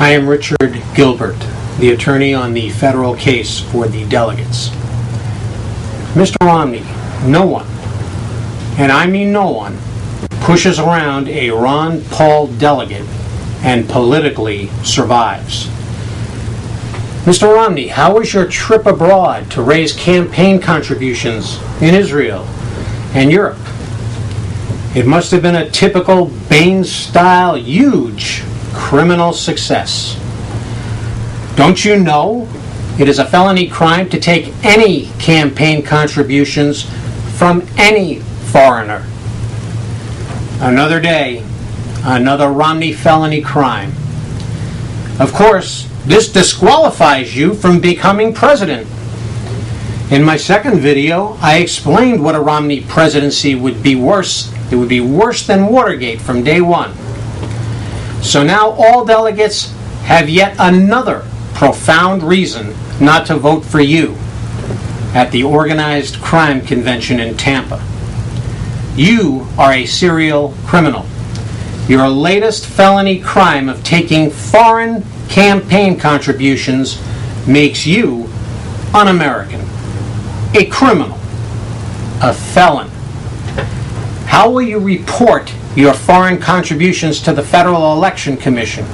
I am Richard Gilbert, the attorney on the federal case for the delegates. Mr. Romney, no one, and I mean no one, pushes around a Ron Paul delegate and politically survives. Mr. Romney, how was your trip abroad to raise campaign contributions in Israel and Europe? It must have been a typical Bain-style huge criminal success. Don't you know it is a felony crime to take any campaign contributions from any foreigner? Another day, another Romney felony crime. Of course, this disqualifies you from becoming president. In my second video, I explained what a Romney presidency would be worse. It would be worse than Watergate from day one. So now all delegates have yet another profound reason not to vote for you at the Organized Crime Convention in Tampa. You are a serial criminal. Your latest felony crime of taking foreign campaign contributions makes you un-American, a criminal, a felon. How will you report your foreign contributions to the Federal Election Commission?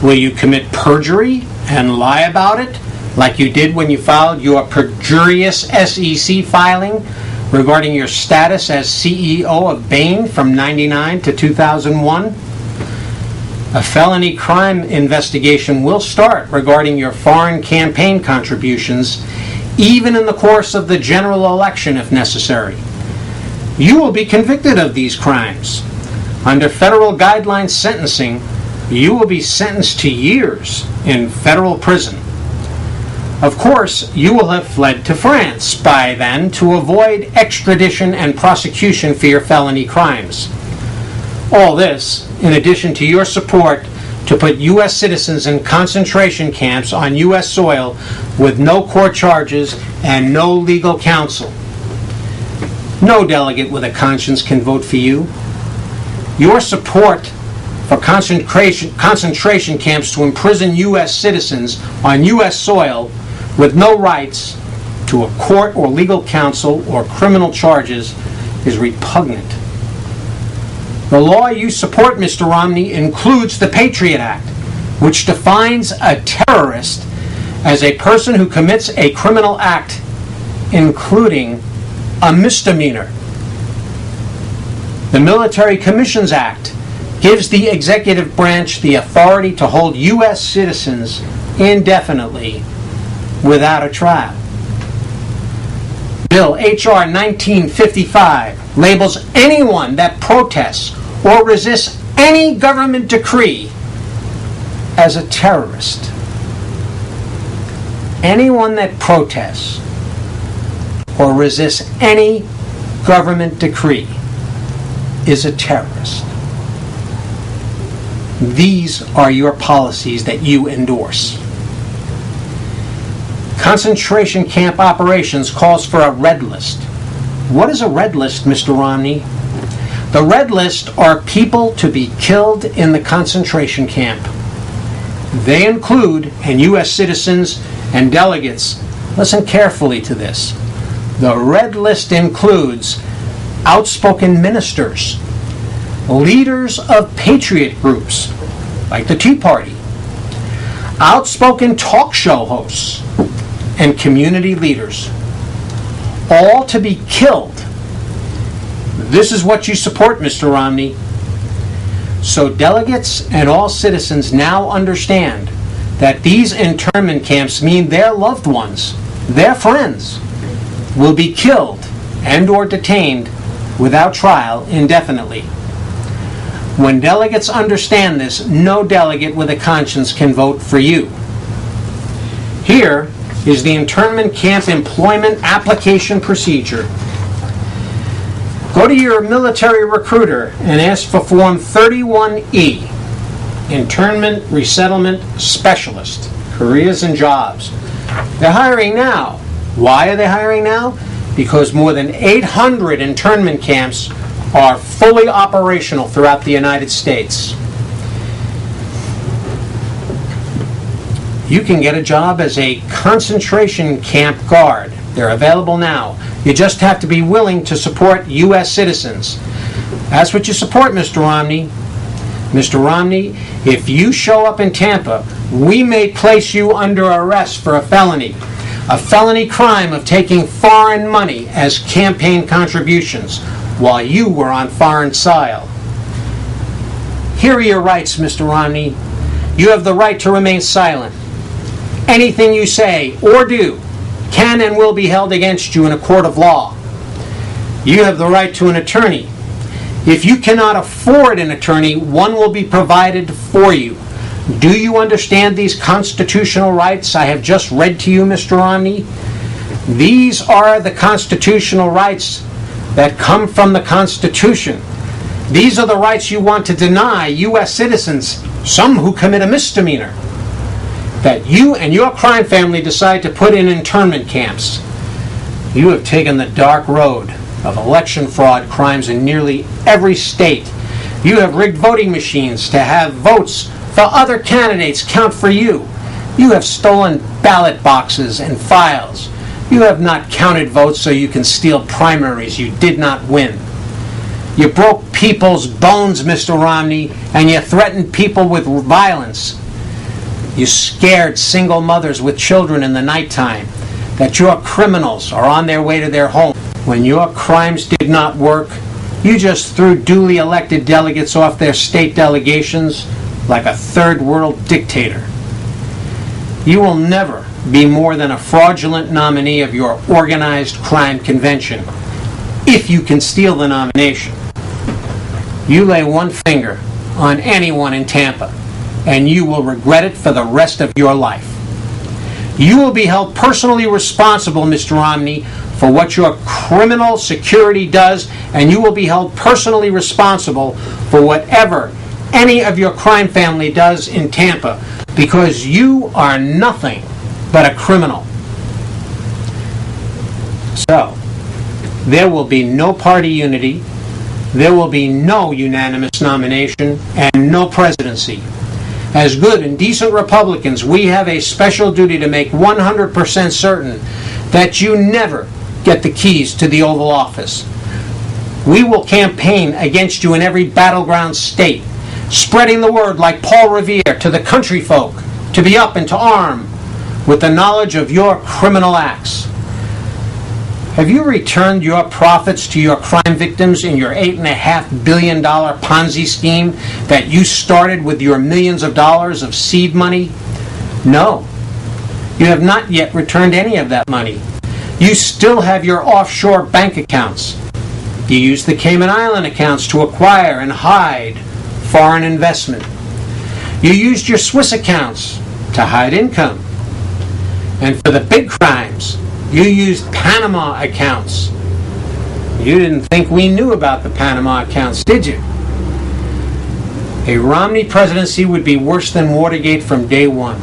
Will you commit perjury and lie about it, like you did when you filed your perjurious SEC filing regarding your status as CEO of Bain from 1999 to 2001? A felony crime investigation will start regarding your foreign campaign contributions, even in the course of the general election if necessary. You will be convicted of these crimes. Under federal guidelines sentencing, you will be sentenced to years in federal prison. Of course, you will have fled to France by then to avoid extradition and prosecution for your felony crimes. All this, in addition to your support to put U.S. citizens in concentration camps on U.S. soil with no court charges and no legal counsel. No delegate with a conscience can vote for you. Your support for concentration camps to imprison U.S. citizens on U.S. soil with no rights to a court or legal counsel or criminal charges is repugnant. The law you support, Mr. Romney, includes the Patriot Act, which defines a terrorist as a person who commits a criminal act, including a misdemeanor. The Military Commissions Act gives the executive branch the authority to hold U.S. citizens indefinitely without a trial. Bill H.R. 1955 labels anyone that protests or resists any government decree as a terrorist. Anyone that protests or resists any government decree is a terrorist. These are your policies that you endorse. Concentration camp operations calls for a red list. What is a red list, Mr. Romney? The red list are people to be killed in the concentration camp. They include, and U.S. citizens and delegates, listen carefully to this. The red list includes outspoken ministers, leaders of patriot groups, like the Tea Party, outspoken talk show hosts, and community leaders, all to be killed. This is what you support, Mr. Romney. So delegates and all citizens now understand that these internment camps mean their loved ones, their friends, will be killed and or detained without trial indefinitely. When delegates understand this, no delegate with a conscience can vote for you. Here is the internment camp employment application procedure. Go to your military recruiter and ask for Form 31E, Internment Resettlement Specialist, Careers and Jobs. They're hiring now. Why are they hiring now? Because more than 800 internment camps are fully operational throughout the United States. You can get a job as a concentration camp guard. They're available now. You just have to be willing to support U.S. citizens. That's what you support, Mr. Romney. Mr. Romney, if you show up in Tampa, we may place you under arrest for a felony crime of taking foreign money as campaign contributions while you were on foreign soil. Here are your rights, Mr. Romney. You have the right to remain silent. Anything you say or do can and will be held against you in a court of law. You have the right to an attorney. If you cannot afford an attorney, one will be provided for you. Do you understand these constitutional rights I have just read to you, Mr. Romney? These are the constitutional rights that come from the Constitution. These are the rights you want to deny U.S. citizens, some who commit a misdemeanor, that you and your crime family decide to put in internment camps. You have taken the dark road of election fraud crimes in nearly every state. You have rigged voting machines to have votes for other candidates count for you. You have stolen ballot boxes and files. You have not counted votes so you can steal primaries you did not win. You broke people's bones, Mr. Romney, and you threatened people with violence. You scared single mothers with children in the nighttime that your criminals are on their way to their home. When your crimes did not work, you just threw duly elected delegates off their state delegations like a third world dictator. You will never be more than a fraudulent nominee of your organized crime convention if you can steal the nomination. You lay one finger on anyone in Tampa, and you will regret it for the rest of your life. You will be held personally responsible, Mr. Romney, for what your criminal security does, and you will be held personally responsible for whatever any of your crime family does in Tampa, because you are nothing but a criminal. So, there will be no party unity, there will be no unanimous nomination, and no presidency. As good and decent Republicans, we have a special duty to make 100% certain that you never get the keys to the Oval Office. We will campaign against you in every battleground state, spreading the word like Paul Revere to the country folk to be up and to arm with the knowledge of your criminal acts. Have you returned your profits to your crime victims in your $8.5 billion Ponzi scheme that you started with your millions of dollars of seed money? No. You have not yet returned any of that money. You still have your offshore bank accounts. You use the Cayman Island accounts to acquire and hide foreign investment. You used your Swiss accounts to hide income. And for the big crimes, you used Panama accounts. You didn't think we knew about the Panama accounts, did you? A Romney presidency would be worse than Watergate from day one.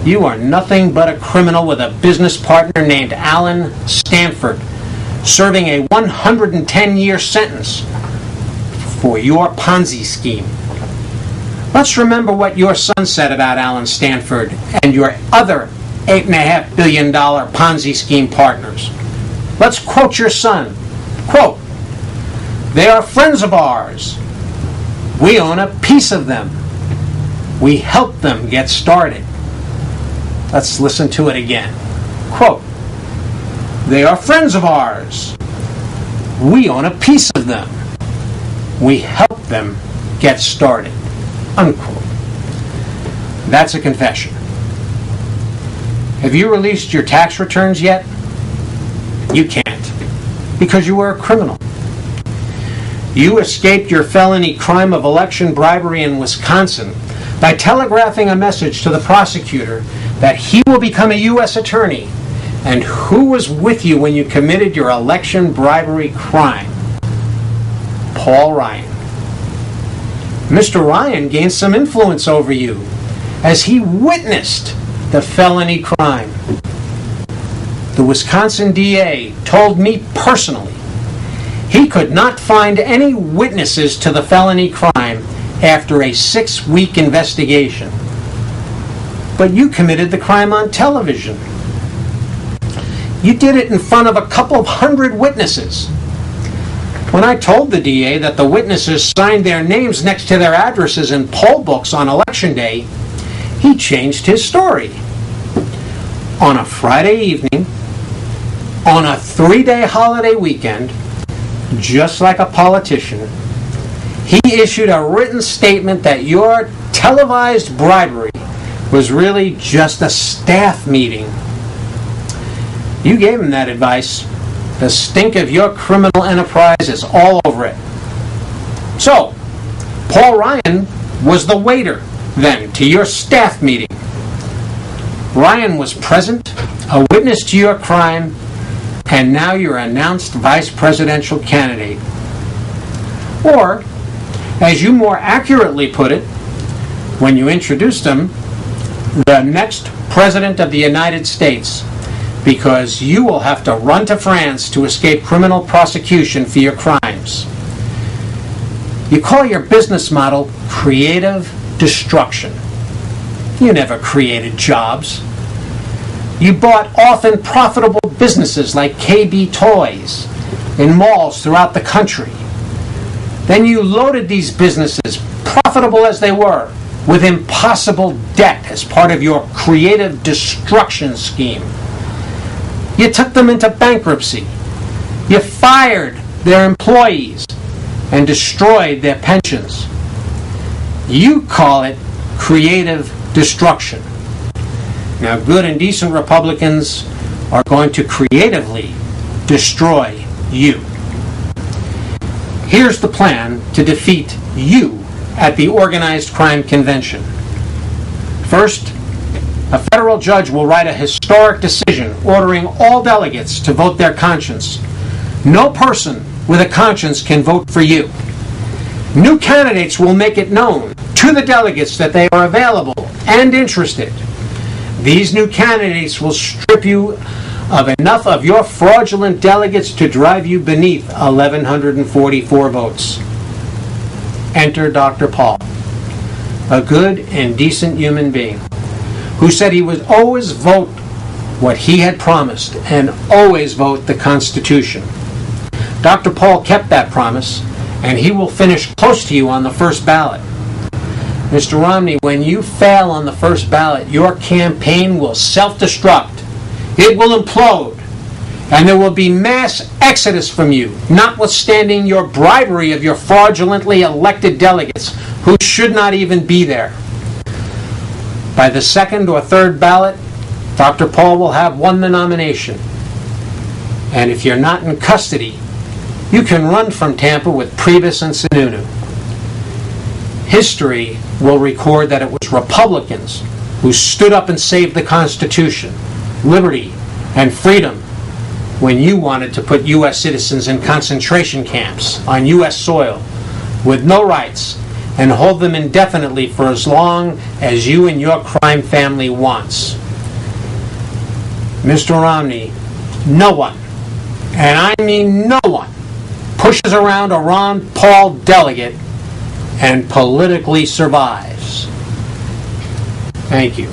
You are nothing but a criminal with a business partner named Alan Stanford, serving a 110-year sentence for your Ponzi scheme. Let's remember what your son said about Alan Stanford and your other $8.5 billion Ponzi scheme partners. Let's quote your son. Quote, "They are friends of ours. We own a piece of them. We helped them get started." Let's listen to it again. Quote, "They are friends of ours. We own a piece of them. We helped them get started." Unquote. That's a confession. Have you released your tax returns yet? You can't, because you were a criminal. You escaped your felony crime of election bribery in Wisconsin by telegraphing a message to the prosecutor that he will become a U.S. attorney. And who was with you when you committed your election bribery crime? Paul Ryan. Mr. Ryan gained some influence over you as he witnessed the felony crime. The Wisconsin DA told me personally he could not find any witnesses to the felony crime after a 6-week investigation. but you committed the crime on television. You did it in front of a couple of hundred witnesses. When I told the DA that the witnesses signed their names next to their addresses in poll books on Election Day, he changed his story. On a Friday evening, on a 3-day holiday weekend, just like a politician, he issued a written statement that your televised bribery was really just a staff meeting. You gave him that advice. The stink of your criminal enterprise is all over it. So, Paul Ryan was the waiter, then, to your staff meeting. Ryan was present, a witness to your crime, and now your announced vice presidential candidate. Or, as you more accurately put it, when you introduced him, the next President of the United States, because you will have to run to France to escape criminal prosecution for your crimes. You call your business model creative destruction. You never created jobs. You bought often profitable businesses like KB Toys in malls throughout the country. Then you loaded these businesses, profitable as they were, with impossible debt as part of your creative destruction scheme. You took them into bankruptcy. You fired their employees and destroyed their pensions. You call it creative destruction. Now, good and decent Republicans are going to creatively destroy you. Here's the plan to defeat you at the Organized Crime Convention. First, a federal judge will write a historic decision ordering all delegates to vote their conscience. No person with a conscience can vote for you. New candidates will make it known to the delegates that they are available and interested. These new candidates will strip you of enough of your fraudulent delegates to drive you beneath 1,144 votes. Enter Dr. Paul, a good and decent human being who said he would always vote what he had promised and always vote the Constitution. Dr. Paul kept that promise, and he will finish close to you on the first ballot. Mr. Romney, when you fail on the first ballot, your campaign will self-destruct. It will implode, and there will be mass exodus from you, notwithstanding your bribery of your fraudulently elected delegates who should not even be there. By the second or third ballot, Dr. Paul will have won the nomination. And if you're not in custody, you can run from Tampa with Priebus and Sununu. History will record that it was Republicans who stood up and saved the Constitution, liberty, and freedom when you wanted to put U.S. citizens in concentration camps on U.S. soil with no rights and hold them indefinitely for as long as you and your crime family wants. Mr. Romney, no one, and I mean no one, pushes around a Ron Paul delegate and politically survives. Thank you.